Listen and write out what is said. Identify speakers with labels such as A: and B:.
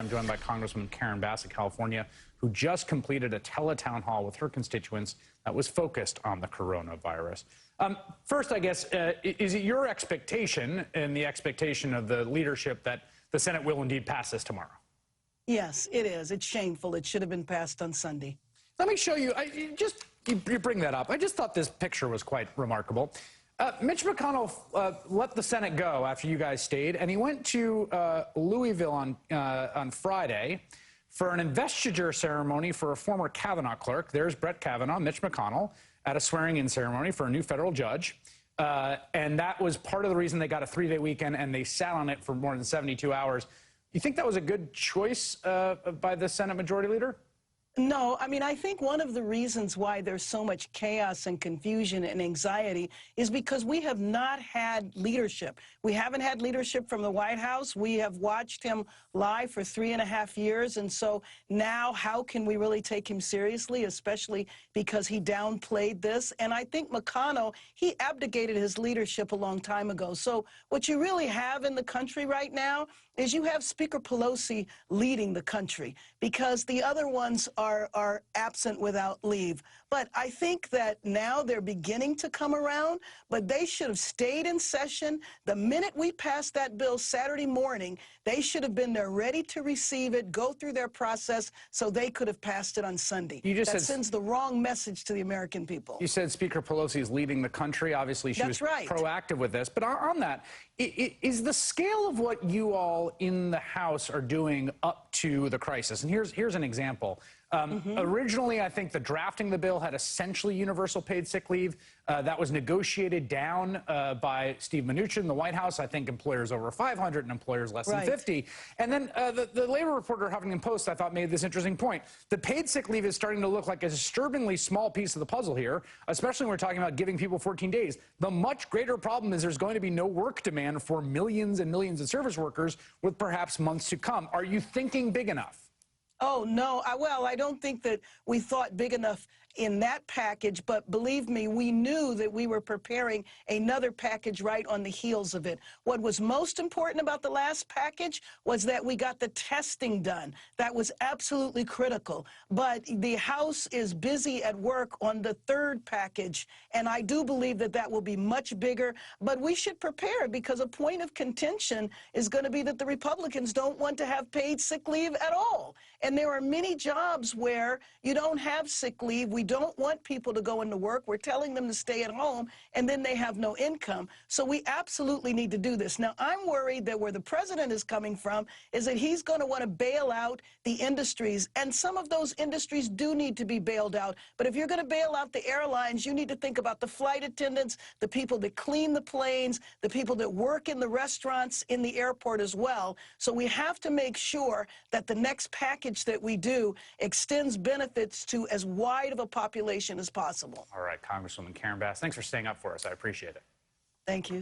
A: I'm joined by Congresswoman Karen Bass of California, who just completed a teletown hall with her constituents that was focused on the coronavirus. First, I guess, is it your expectation and the expectation of the leadership that the Senate will indeed pass this tomorrow?
B: Yes, it is. It's shameful. It should have been passed on Sunday.
A: Let me show you. You bring that up. I just thought this picture was quite remarkable. Mitch McConnell let the Senate go after you guys stayed, and he went to Louisville on Friday for an investiture ceremony for a former Kavanaugh clerk. There's Brett Kavanaugh, Mitch McConnell, at a swearing-in ceremony for a new federal judge. And that was part of the reason they got a 3-day weekend, and they sat on it for more than 72 hours. You think that was a good choice by the Senate Majority Leader?
B: No, I mean, I think one of the reasons why there's so much chaos and confusion and anxiety is because we have not had leadership. We haven't had leadership from the White House. We have watched him lie for 3.5 years. And so now how can we really take him seriously, especially because he downplayed this? And I think McConnell, he abdicated his leadership a long time ago. So what you really have in the country right now is you have Speaker Pelosi leading the country because the other ones are absent without leave. But I think that now they're beginning to come around, but they should have stayed in session. The minute we passed that bill Saturday morning, they should have been there ready to receive it, go through their process so they could have passed it on Sunday. That sends the wrong message to the American people.
A: You said Speaker Pelosi is leading the country. Obviously, she was proactive with this. But on that, is the scale of what you all in the House are doing up to the crisis? And here's an example. Originally, I think the drafting of the bill had essentially universal paid sick leave. That was negotiated down by Steve Mnuchin in the White House. I think employers over 500 and employers less than 50. And then the labor reporter Huffington Post, I thought, made this interesting point. The paid sick leave is starting to look like a disturbingly small piece of the puzzle here, especially when we're talking about giving people 14 days. The much greater problem is there's going to be no work demand for millions and millions of service workers with perhaps months to come. Are you thinking big enough?
B: Oh, no. Well, I don't think that we thought big enough in that package, but believe me, we knew that we were preparing another package right on the heels of it. What was most important about the last package was that we got the testing done. That was absolutely critical. But the House is busy at work on the third package, and I do believe that that will be much bigger. But we should prepare because a point of contention is going to be that the Republicans don't want to have paid sick leave at all. And there are many jobs where you don't have sick leave. We don't want people to go into work. We're telling them to stay at home, and then they have no income. So we absolutely need to do this. Now, I'm worried that where the president is coming from is that he's going to want to bail out the industries, and some of those industries do need to be bailed out. But if you're going to bail out the airlines, you need to think about the flight attendants, the people that clean the planes, the people that work in the restaurants in the airport as well. So we have to make sure that the next package that we do extends benefits to as wide of a population as possible.
A: All right, Congresswoman Karen Bass, thanks for staying up for us. I appreciate it.
B: Thank you.